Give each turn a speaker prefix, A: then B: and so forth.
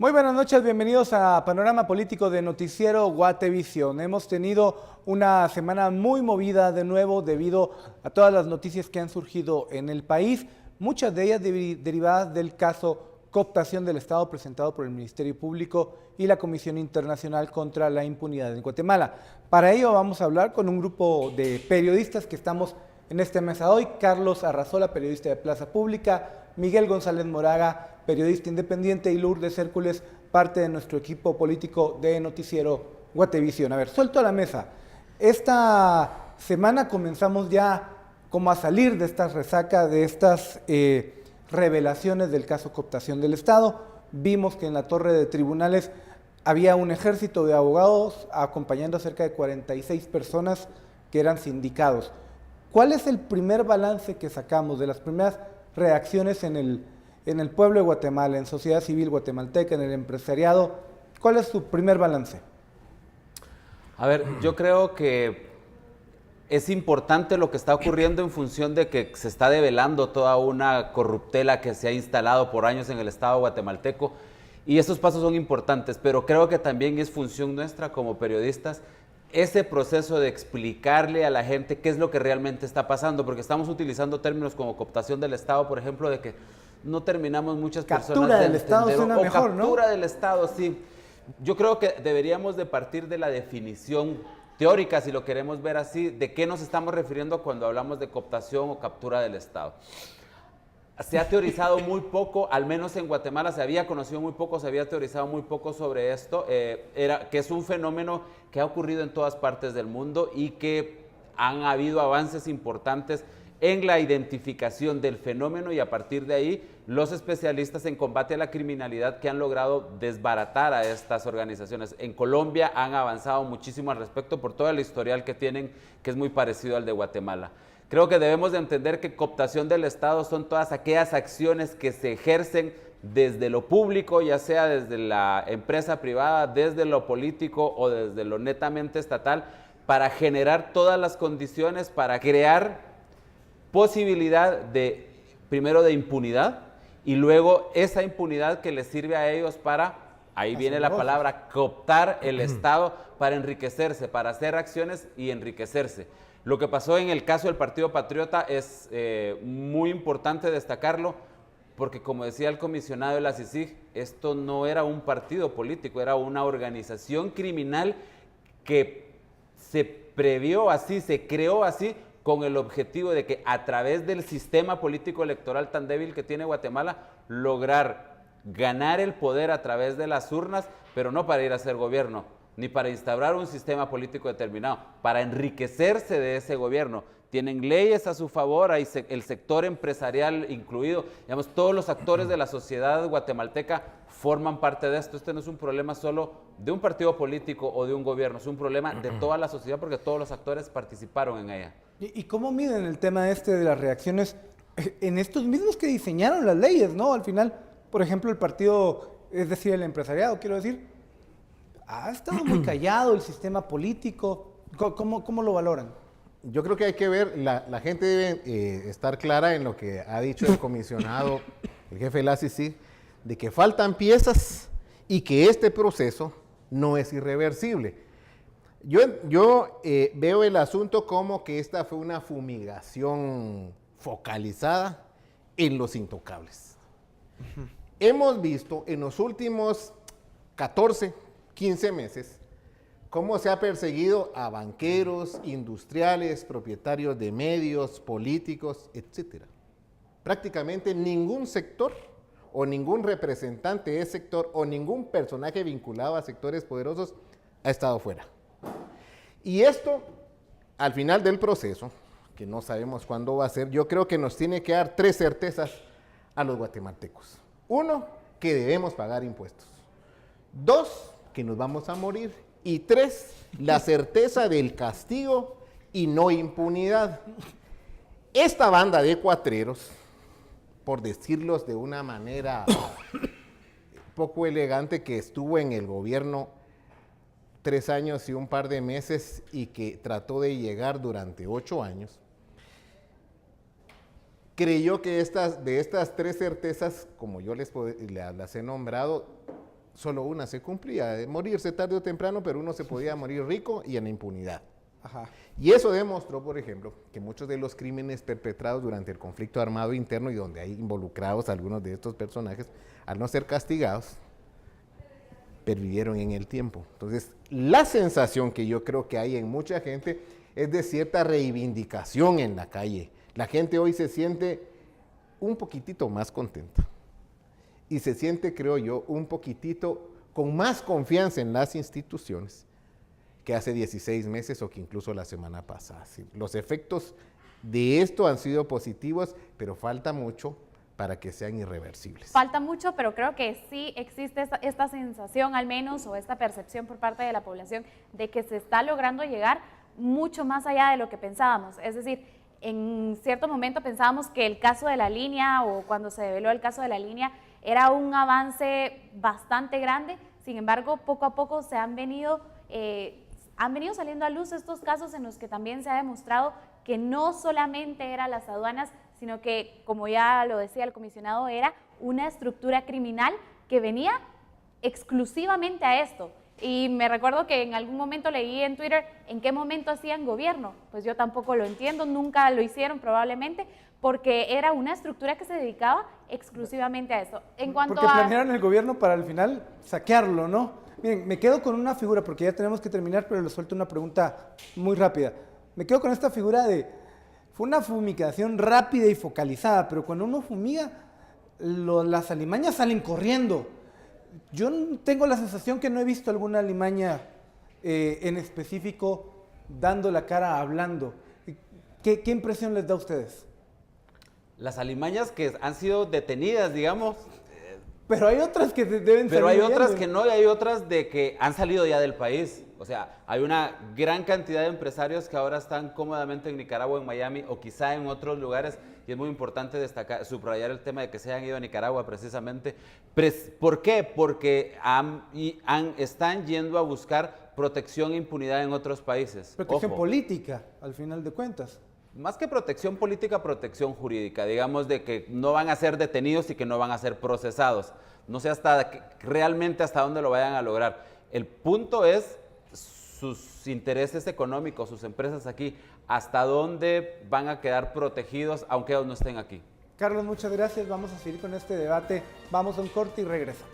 A: Muy buenas noches, bienvenidos a Panorama Político de Noticiero Guatevisión. Hemos tenido una semana muy movida de nuevo debido a todas las noticias que han surgido en el país, muchas de ellas derivadas del caso cooptación del Estado presentado por el Ministerio Público y la Comisión Internacional contra la Impunidad en Guatemala. Para ello vamos a hablar con un grupo de periodistas que estamos en esta mesa hoy: Carlos Arrazola, periodista de Plaza Pública; Miguel González Moraga, periodista independiente; y Lourdes Hércules, parte de nuestro equipo político de Noticiero Guatevisión. A ver, suelto a la mesa. Esta semana comenzamos ya como a salir de esta resaca, de estas revelaciones del caso cooptación del Estado. Vimos que en la torre de tribunales había un ejército de abogados acompañando a cerca de 46 personas que eran sindicados. ¿Cuál es el primer balance que sacamos de las primeras reacciones en el pueblo de Guatemala, en sociedad civil guatemalteca, en el empresariado? ¿Cuál es su primer balance?
B: A ver, yo creo que es importante lo que está ocurriendo en función de que se está develando toda una corruptela que se ha instalado por años en el Estado guatemalteco, y estos pasos son importantes, pero creo que también es función nuestra como periodistas ese proceso de explicarle a la gente qué es lo que realmente está pasando, porque estamos utilizando términos como cooptación del Estado, por ejemplo, de que no terminamos muchas personas
A: Captura del Estado suena mejor, ¿no?
B: Captura del Estado, sí. Yo creo que deberíamos de partir de la definición teórica, si lo queremos ver así, de qué nos estamos refiriendo cuando hablamos de cooptación o captura del Estado. Se ha teorizado muy poco, al menos en Guatemala se había conocido muy poco, se había teorizado muy poco sobre esto, que es un fenómeno que ha ocurrido en todas partes del mundo y que han habido avances importantes en la identificación del fenómeno, y a partir de ahí los especialistas en combate a la criminalidad que han logrado desbaratar a estas organizaciones. En Colombia han avanzado muchísimo al respecto por todo el historial que tienen, que es muy parecido al de Guatemala. Creo que debemos de entender que cooptación del Estado son todas aquellas acciones que se ejercen desde lo público, ya sea desde la empresa privada, desde lo político o desde lo netamente estatal, para generar todas las condiciones para crear posibilidad de, primero, de impunidad, y luego esa impunidad que les sirve a ellos para, ahí viene la palabra, cooptar el Estado para enriquecerse, para hacer acciones y enriquecerse. Lo que pasó en el caso del Partido Patriota es muy importante destacarlo, porque como decía el comisionado de la CICIG, esto no era un partido político, era una organización criminal que se previó así, se creó así, con el objetivo de que a través del sistema político electoral tan débil que tiene Guatemala, lograr ganar el poder a través de las urnas, pero no para ir a hacer gobierno, ni para instaurar un sistema político determinado, para enriquecerse de ese gobierno. Tienen leyes a su favor, hay el sector empresarial incluido, digamos, todos los actores de la sociedad guatemalteca forman parte de esto. Este no es un problema solo de un partido político o de un gobierno, es un problema de toda la sociedad porque todos los actores participaron en ella.
A: ¿Y cómo miden el tema de las reacciones en estos mismos que diseñaron las leyes, ¿no? Al final, por ejemplo, el partido, es decir, el empresariado, quiero decir, ha estado muy callado el sistema político. ¿Cómo lo valoran?
C: Yo creo que hay que ver, la gente debe estar clara en lo que ha dicho el comisionado, el jefe de la CICIG, de que faltan piezas y que este proceso no es irreversible. Yo veo el asunto como que esta fue una fumigación focalizada en los intocables. Hemos visto en los últimos 14, 15 meses cómo se ha perseguido a banqueros, industriales, propietarios de medios, políticos, etc. Prácticamente ningún sector o ningún representante de sector o ningún personaje vinculado a sectores poderosos ha estado fuera. Y esto, al final del proceso, que no sabemos cuándo va a ser, yo creo que nos tiene que dar 3 certezas a los guatemaltecos. 1, que debemos pagar impuestos. 2, que nos vamos a morir. Y 3, la certeza del castigo y no impunidad. Esta banda de cuatreros, por decirlos de una manera poco elegante, que estuvo en el gobierno 3 años y un par de meses y que trató de llegar durante 8 años, creyó que de estas 3 certezas, como yo las he nombrado, solo una se cumplía, de morirse tarde o temprano, pero uno se podía morir rico y en la impunidad.
A: Ajá.
C: Y eso demostró, por ejemplo, que muchos de los crímenes perpetrados durante el conflicto armado interno y donde hay involucrados algunos de estos personajes, al no ser castigados, pervivieron en el tiempo. Entonces, la sensación que yo creo que hay en mucha gente es de cierta reivindicación en la calle. La gente hoy se siente un poquitito más contenta y se siente, creo yo, un poquitito con más confianza en las instituciones que hace 16 meses o que incluso la semana pasada. Sí, los efectos de esto han sido positivos, pero falta mucho para que sean irreversibles.
D: Falta mucho, pero creo que sí existe esta sensación al menos o esta percepción por parte de la población de que se está logrando llegar mucho más allá de lo que pensábamos. Es decir, en cierto momento pensábamos que el caso de la línea o cuando se develó el caso de la línea era un avance bastante grande, sin embargo, poco a poco se han venido saliendo a luz estos casos en los que también se ha demostrado que no solamente eran las aduanas, sino que, como ya lo decía el comisionado, era una estructura criminal que venía exclusivamente a esto. Y me recuerdo que en algún momento leí en Twitter en qué momento hacían gobierno. Pues yo tampoco lo entiendo, nunca lo hicieron probablemente, porque era una estructura que se dedicaba exclusivamente a esto.
A: Porque planearon el gobierno para al final saquearlo, ¿no? Miren, me quedo con una figura, porque ya tenemos que terminar, pero les suelto una pregunta muy rápida. Me quedo con esta figura fue una fumigación rápida y focalizada, pero cuando uno fumiga, las alimañas salen corriendo. Yo tengo la sensación que no he visto alguna alimaña en específico dando la cara, hablando. ¿Qué impresión les da a ustedes?
B: Las alimañas que han sido detenidas, digamos.
A: Pero hay otras que deben
B: Pero hay
A: salir
B: otras
A: huyendo.
B: que no, y hay otras de que han salido ya del país. O sea, hay una gran cantidad de empresarios que ahora están cómodamente en Nicaragua, en Miami o quizá en otros lugares. Y es muy importante destacar, subrayar el tema de que se hayan ido a Nicaragua precisamente. ¿Por qué? Porque están yendo a buscar protección e impunidad en otros países.
A: Protección
B: Ojo.
A: política, al final de cuentas.
B: Más que protección política, protección jurídica, digamos de que no van a ser detenidos y que no van a ser procesados. No sé realmente hasta dónde lo vayan a lograr. El punto es sus intereses económicos, sus empresas aquí, hasta dónde van a quedar protegidos aunque ellos no estén aquí.
A: Carlos, muchas gracias. Vamos a seguir con este debate. Vamos a un corte y regresamos.